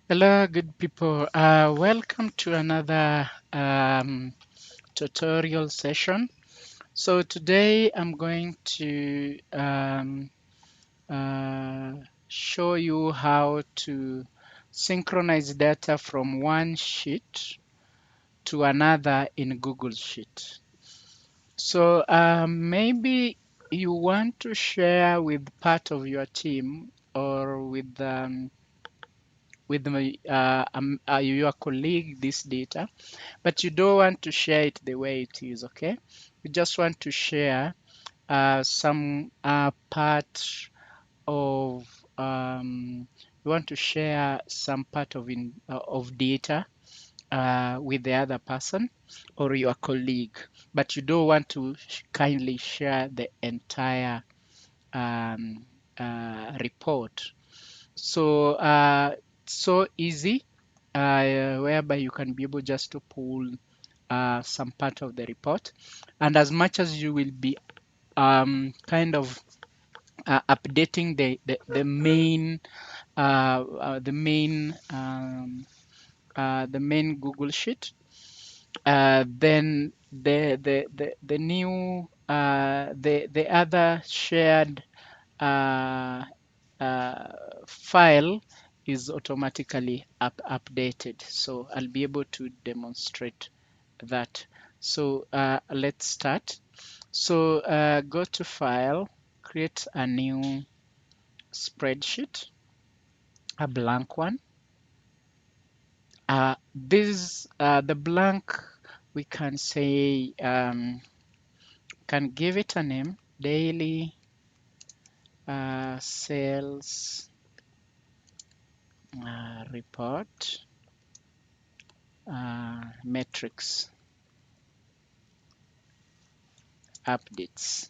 Hello, good people. Welcome to another tutorial session. So today I'm going to uh, show you how to synchronize data from one sheet to another in Google Sheet. So maybe you want to share with part of your team or with your colleague this data, but you don't want to share it the way it is, okay? You just want to share some part of you want to share some part of data with the other person or your colleague, but you don't want to kindly share the entire um, report. So so easy, whereby you can be able just to pull some part of the report, and as much as you will be kind of updating the main Google Sheet, then the new the other shared uh, uh, file is automatically updated. So I'll be able to demonstrate that. So let's start. So go to File, create a new spreadsheet, a blank one. The blank, we can say, can give it a name, daily sales report metrics updates.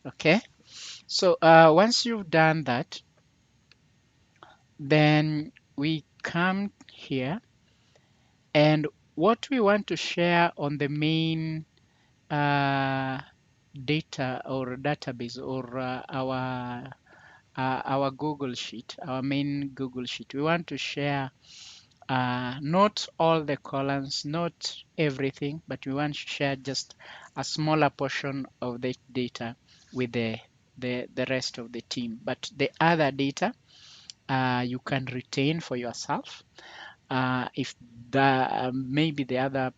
Okay, so once you've done that, then we come here, and what we want to share on the main uh, data or database, or our Google Sheet, our main Google Sheet. We want to share not all the columns, not everything, but we want to share just a smaller portion of the data with the rest of the team. But the other data you can retain for yourself if maybe the other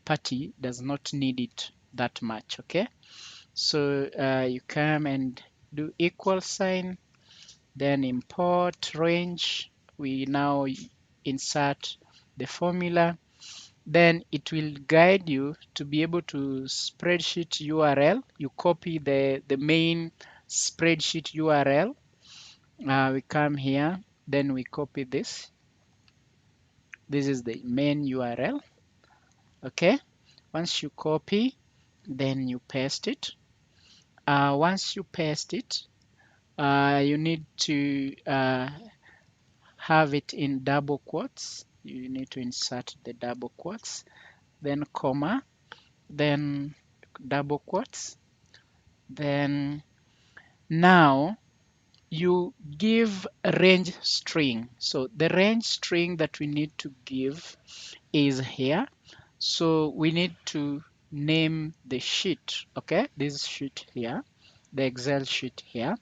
party does not need it that much. Okay, so you come and do equal sign, then import range. We now insert the formula, then it will guide you to be able to spreadsheet URL. You copy the main spreadsheet URL. We come here, then we copy this. This is the main URL. Okay, once you copy, then you paste it. Once you paste it, you need to have it in double quotes. You need to insert the double quotes, then comma, then double quotes. Then now you give a range string. So the range string that we need to give is here. So we need to name the sheet. Okay, this sheet here, the Excel sheet here,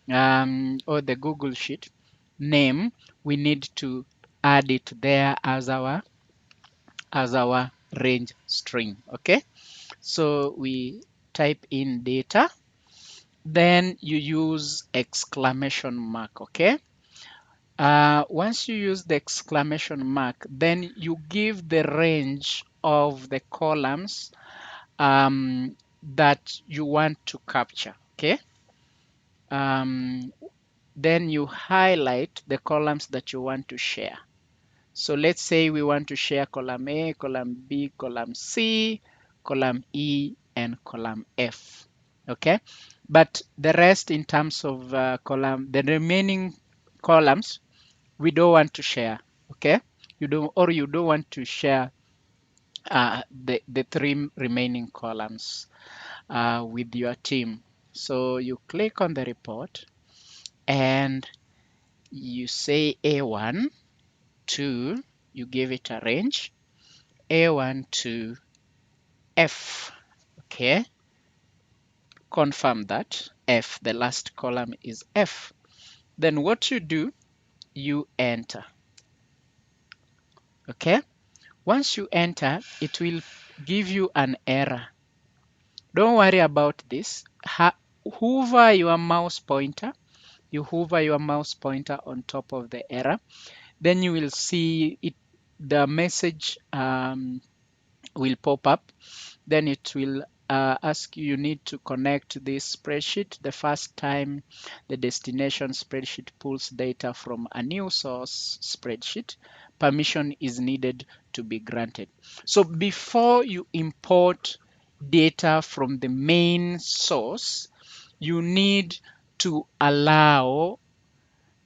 or the Google sheet name. We need to add it there as our range string. Okay, so we type in data, then you use exclamation mark. Okay, once you use the exclamation mark, then you give the range of the columns that you want to capture. Okay, um, then you highlight the columns that you want to share. So let's say we want to share column A, column B, column C, column E, and column F. Okay, but the rest, in terms of the remaining columns, we don't want to share. Okay, you don't want to share the three remaining columns with your team. So you click on the report, and you say A1 to, you give it a range, A1 to F. Okay, confirm that F, the last column is F. Then what you do, you enter. Okay, once you enter, it will give you an error. Don't worry about this. Hover your mouse pointer. You hover your mouse pointer on top of the error. Then you will see it. The message will pop up. Then it will ask you, you need to connect this spreadsheet. The first time the destination spreadsheet pulls data from a new source spreadsheet, permission is needed to be granted. So before you import data from the main source, you need to allow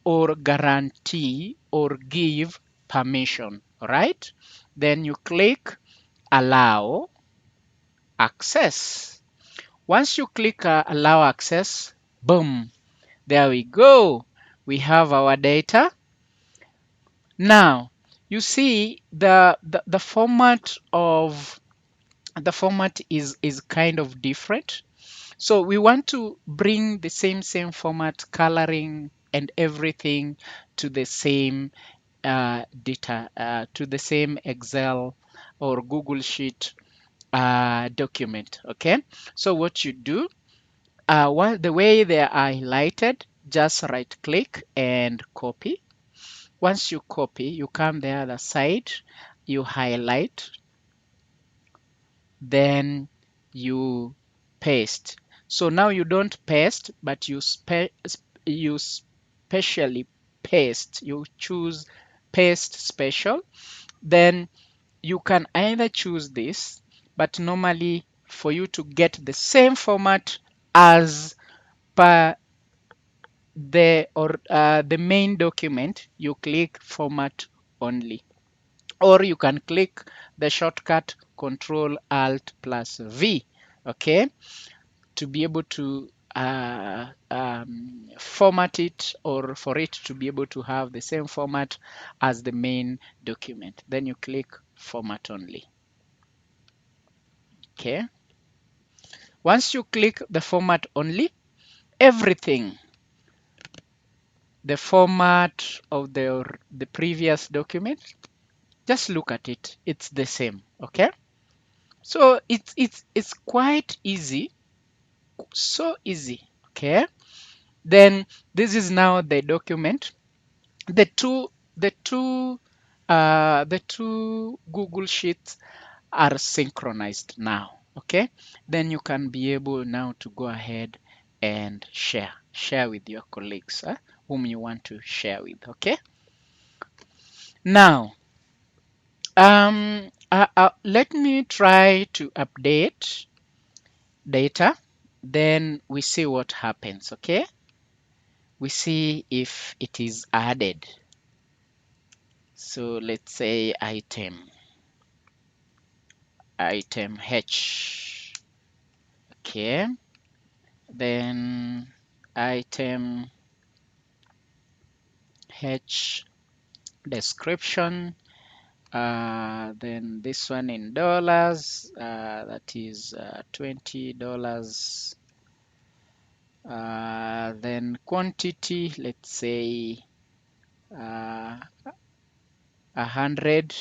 or guarantee or give permission, right? Then you click allow access. Once you click allow access, boom, there we go. We have our data. Now, you see the format of the format is kind of different. So we want to bring the same format, coloring and everything to the same data, to the same Excel or Google Sheet document. Okay, so what you do, the way they are highlighted, just right click and copy. Once you copy, you come the other side, you highlight, then you paste. So now you don't paste, but you specially paste. You choose paste special. Then you can either choose this, but normally for you to get the same format as per the main document, you click format only, or you can click the shortcut Control Alt plus V, okay, to be able to format it, or for it to be able to have the same format as the main document. Then you click format only. Okay, once you click the format only, everything, the format of the previous document, just look at it, it's the same. Okay, so it's quite easy, so easy. Okay, then this is now the document. The two Google Sheets are synchronized now. Okay, then you can be able now to go ahead and share with your colleagues, whom you want to share with. Okay, now let me try to update data, then we see what happens. Okay, we see if it is added. So let's say item H. Okay, then item H description, then this one in dollars, that is $20. Then quantity, let's say 100.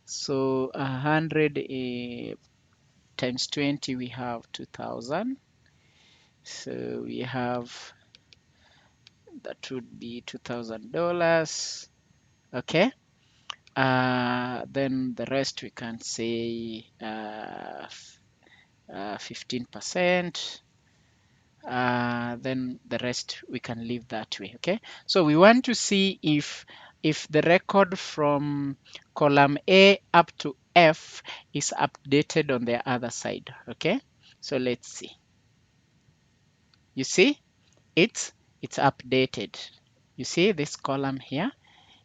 So 100 times 20, we have 2000. So we have, that would be $2,000. Okay, then the rest we can say 15%. Then the rest we can leave that way. Okay, so we want to see if the record from column A up to F is updated on the other side. Okay, so let's see. You see, it's updated. You see this column here,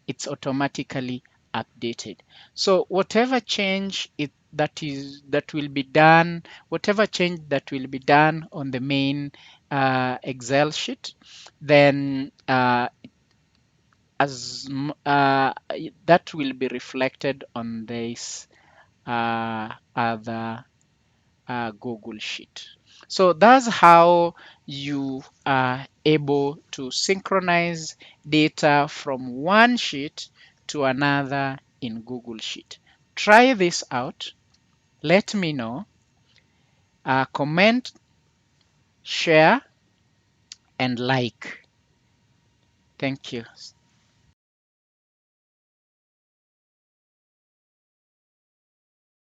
it's automatically updated. So whatever change that will be done, whatever change that will be done on the main Excel sheet, then that will be reflected on this other Google Sheet. So that's how you are able to synchronize data from one sheet to another in Google Sheet. Try this out. Let me know. Comment, share, and like. Thank you.